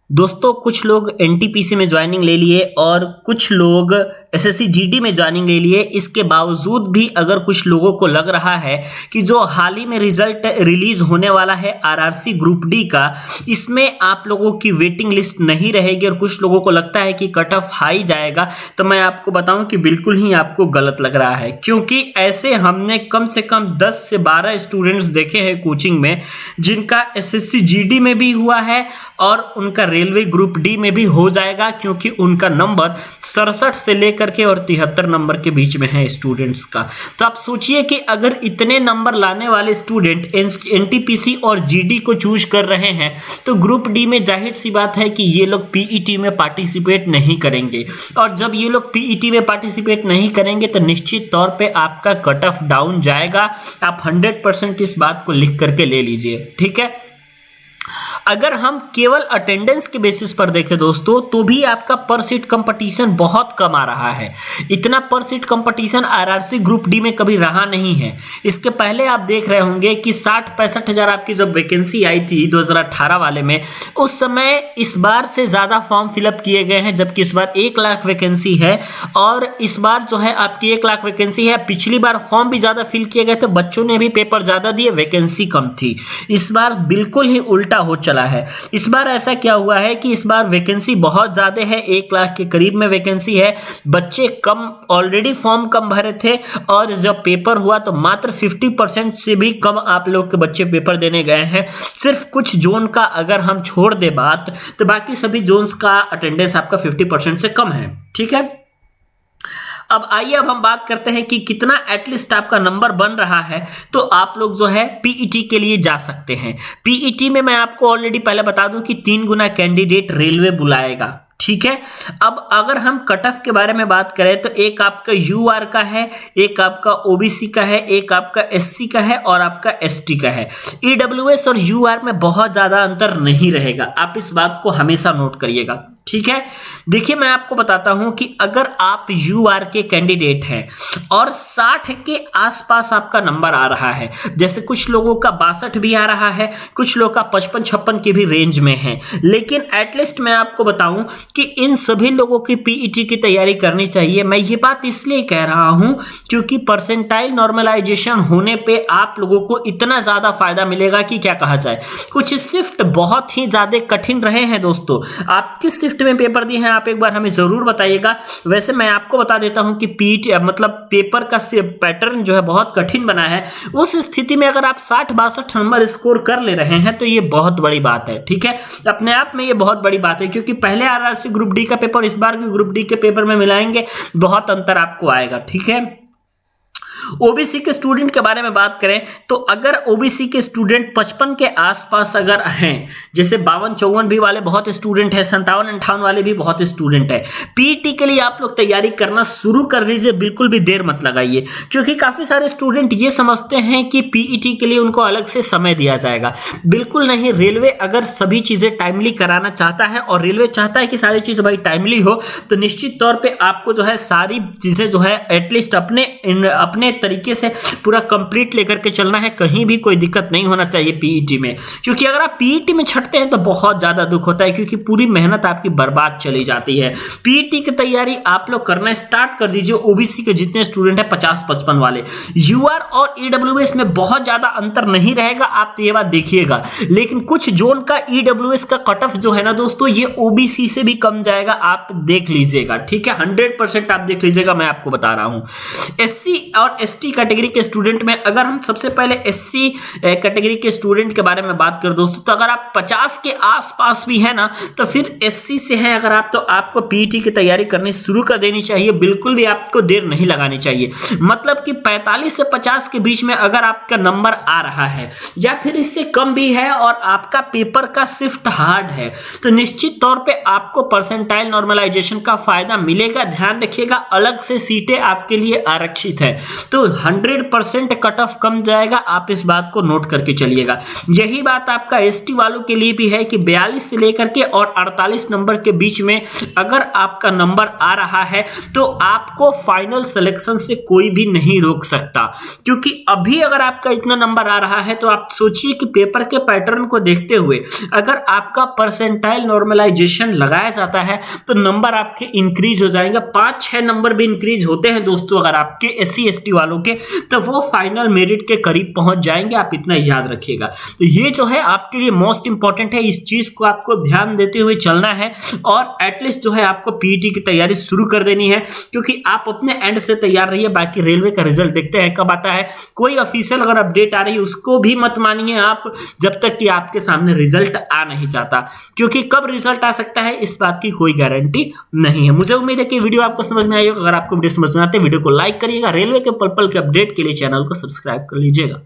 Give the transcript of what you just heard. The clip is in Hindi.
दोस्तों कुछ लोग एनटीपीसी में ज्वाइनिंग ले लिए और कुछ लोग एसएससी जीडी में ज्वाइनिंग ले लिए। इसके बावजूद भी अगर कुछ लोगों को लग रहा है कि जो हाल ही में रिजल्ट रिलीज होने वाला है आरआरसी ग्रुप डी का, इसमें आप लोगों की वेटिंग लिस्ट नहीं रहेगी और कुछ लोगों को लगता है कि कट ऑफ हाई जाएगा, तो मैं आपको बताऊं कि बिल्कुल ही आपको गलत लग रहा है। क्योंकि ऐसे हमने कम से कम 10 से 12 स्टूडेंट्स देखे हैं कोचिंग में जिनका एसएससी जीडी में भी हुआ है और उनका रेलवे ग्रुप डी में भी हो जाएगा, क्योंकि उनका नंबर 67 से लेकर के और 73 नंबर के बीच में है स्टूडेंट्स का। तो आप सोचिए कि अगर इतने नंबर लाने वाले स्टूडेंट एनटीपीसी और जीडी को चूज कर रहे हैं तो ग्रुप डी में जाहिर सी बात है कि ये लोग पीईटी में पार्टिसिपेट नहीं करेंगे, और जब ये लोग पीईटी में पार्टिसिपेट नहीं करेंगे तो निश्चित तौर पे आपका कट ऑफ डाउन जाएगा। आप 100% इस बात को लिख करके ले लीजिए, ठीक है। अगर हम केवल अटेंडेंस के बेसिस पर देखें दोस्तों, तो भी आपका पर सीट कंपटीशन बहुत कम आ रहा है। इतना पर seat competition RRC group D में कभी रहा नहीं है। इसके पहले आप देख रहे होंगे कि 60-65 हजार आपकी जब वैकेंसी आई थी 2018 वाले में, उस समय इस बार से ज्यादा फॉर्म फिलअप किए गए हैं, जबकि इस बार 1 लाख वैकेंसी है और इस बार जो है आपकी 1 लाख वैकेंसी है। पिछली बार फॉर्म भी ज्यादा फिल किए गए थे, बच्चों ने भी पेपर ज्यादा दिए, वैकेंसी कम थी। इस बार बिल्कुल ही उल्टा हो चला है। इस बार ऐसा क्या हुआ है कि इस बार वैकेंसी बहुत ज्यादा है, 1 लाख के करीब में वैकेंसी है। बच्चे कम ऑलरेडी फॉर्म कम भरे थे और जब पेपर हुआ तो मात्र 50% से भी कम आप लोग के बच्चे पेपर देने गए हैं। सिर्फ कुछ जोन का अगर हम छोड़ दे बात, तो बाकी सभी जोन्स का अटेंडेंस आपका 50% से कम है, ठीक है। अब आइए अब हम बात करते हैं कि कितना एटलीस्ट आपका नंबर बन रहा है, तो आप लोग जो है पीईटी के लिए जा सकते हैं। पीईटी में मैं आपको ऑलरेडी पहले बता दूं कि 3 गुना कैंडिडेट रेलवे बुलाएगा, ठीक है। अब अगर हम कट ऑफ के बारे में बात करें तो एक आपका यूआर का है, एक आपका ओबीसी का है, एक आपका एससी का है और आपका एसटी का है। ईडब्ल्यूएस और यूआर में बहुत ज्यादा अंतर नहीं रहेगा, आप इस बात को हमेशा नोट करिएगा, ठीक है। देखिए मैं आपको बताता हूं कि अगर आप यूआर के कैंडिडेट हैं और 60 के आसपास आपका नंबर आ रहा है, जैसे कुछ लोगों का 62 भी आ रहा है, कुछ लोगों का 55-56 की भी रेंज में है, लेकिन एटलीस्ट मैं आपको बताऊं कि इन सभी लोगों की पीईटी की तैयारी करनी चाहिए। मैं ये बात इसलिए कह रहा हूं क्योंकि परसेंटाइल नॉर्मलाइजेशन होने पे आप लोगों को इतना ज्यादा फायदा मिलेगा कि क्या कहा जाए। कुछ शिफ्ट बहुत ही ज्यादा कठिन रहे हैं दोस्तों। आप किस शिफ्ट में पेपर दिए हैं आप एक बार हमें जरूर बताइएगा। वैसे मैं आपको बता देता हूं कि पीईटी मतलब पेपर का पैटर्न जो है बहुत कठिन बना है। उस स्थिति में अगर आप 60-62 नंबर स्कोर कर ले रहे हैं तो ये बहुत बड़ी बात है, ठीक है। अपने आप में ये बहुत बड़ी बात है, क्योंकि पहले आरआरसी ग्रुप डी का पेपर इस बार के ग्रुप डी के पेपर में मिलाएंगे, बहुत अंतर आपको आएगा, ठीक है। ओबीसी के स्टूडेंट के बारे में बात करें तो अगर ओबीसी के स्टूडेंट 55 के आसपास अगर हैं, जैसे 52-54 भी वाले बहुत स्टूडेंट हैं, 57-58 वाले भी बहुत स्टूडेंट हैं, पीईटी के लिए आप लोग तैयारी करना शुरू कर दीजिए, बिल्कुल भी देर मत लगाइए। क्योंकि काफी सारे स्टूडेंट ये समझते हैं कि पीईटी के लिए उनको अलग से समय दिया जाएगा, बिल्कुल नहीं। रेलवे अगर सभी चीजें टाइमली कराना चाहता है और रेलवे चाहता है कि सारी चीज भाई टाइमली हो, तो निश्चित तौर पर आपको जो है सारी चीजें जो है एटलीस्ट अपने तरीके से पूरा कंप्लीट लेकर के चलना है। कहीं भी कोई दिक्कत नहीं होना चाहिए पीईटी में, क्योंकि अगर आप पीईटी में छटते हैं तो बहुत ज्यादा दुख होता है, क्योंकि पूरी मेहनत आपकी बर्बाद चली जाती है। पीईटी की तैयारी आप लोग करना स्टार्ट कर दीजिए। ओबीसी के जितने स्टूडेंट हैं 50-55 वाले, यूआर और ईडब्ल्यूएस में बहुत ज्यादा अंतर नहीं रहेगा, आप ये बात देखिएगा। लेकिन कुछ जोन का ईडब्ल्यूएस का कट ऑफ जो है ना दोस्तों, ये ओबीसी से भी कम जाएगा, आप देख लीजिएगा, ठीक है। 100% आप देख लीजिएगा, मैं आपको बता रहा हूं। एससी और एसटी कैटेगरी के स्टूडेंट में अगर हम सबसे पहले एससी कैटेगरी के स्टूडेंट के बारे में बात करें दोस्तों, तो अगर आप 50 के आसपास भी है ना, तो फिर एससी से हैं अगर आप, तो आपको पीईटी की तैयारी करनी शुरू कर देनी चाहिए, बिल्कुल भी आपको देर नहीं लगानी चाहिए। मतलब कि 45 से 50 के बीच में अगर आपका नंबर आ रहा है या फिर इससे कम भी है और आपका पेपर का शिफ्ट हार्ड है, तो निश्चित तौर पे आपको परसेंटाइल नॉर्मलाइजेशन का फायदा मिलेगा। ध्यान रखिएगा, अलग से सीटें आपके लिए आरक्षित है। तो तो 100% कट ऑफ कम जाएगा, आप इस बात को नोट करके चलिएगा। यही बात आपका एसटी वालों के लिए भी है कि 42 से लेकर के और 48 नंबर के बीच में अगर आपका नंबर आ रहा है तो आपको फाइनल सिलेक्शन से कोई भी नहीं रोक सकता, क्योंकि अभी अगर आपका इतना नंबर आ रहा है तो आप सोचिए कि पेपर के पैटर्न को देखते हुए अगर आपका परसेंटाइल नॉर्मलाइजेशन लगाया जाता है तो नंबर आपके इंक्रीज हो जाएंगे। 5-6 नंबर भी इंक्रीज होते हैं दोस्तों अगर आपके SC ST वालों के, तो वो फाइनल मेरिट के करीब पहुंच जाएंगे, आप इतना याद रखिएगा। तो ये जो है आपके लिए मोस्ट इंपॉर्टेंट है, इस चीज को आपको ध्यान देते हुए चलना है और एटलीस्ट जो है आपको पीईटी की तैयारी शुरू कर देनी है, क्योंकि आप अपने एंड से तैयार रहिए। बाकी रेलवे का रिजल्ट देखते हैं कब आता है, कोई ऑफिशियल अगर अपडेट आ रही है उसको भी मत मानिए आप जब तक कि आपके सामने रिजल्ट आ नहीं जाता, क्योंकि कब रिजल्ट आ सकता है इस बात की कोई गारंटी नहीं है। मुझे उम्मीद है कि वीडियो आपको समझ में आई होगा। अगर आपको वीडियो समझ में आते वीडियो को लाइक करिएगा, रेलवे के पल पल के अपडेट के लिए चैनल को सब्सक्राइब कर लीजिएगा।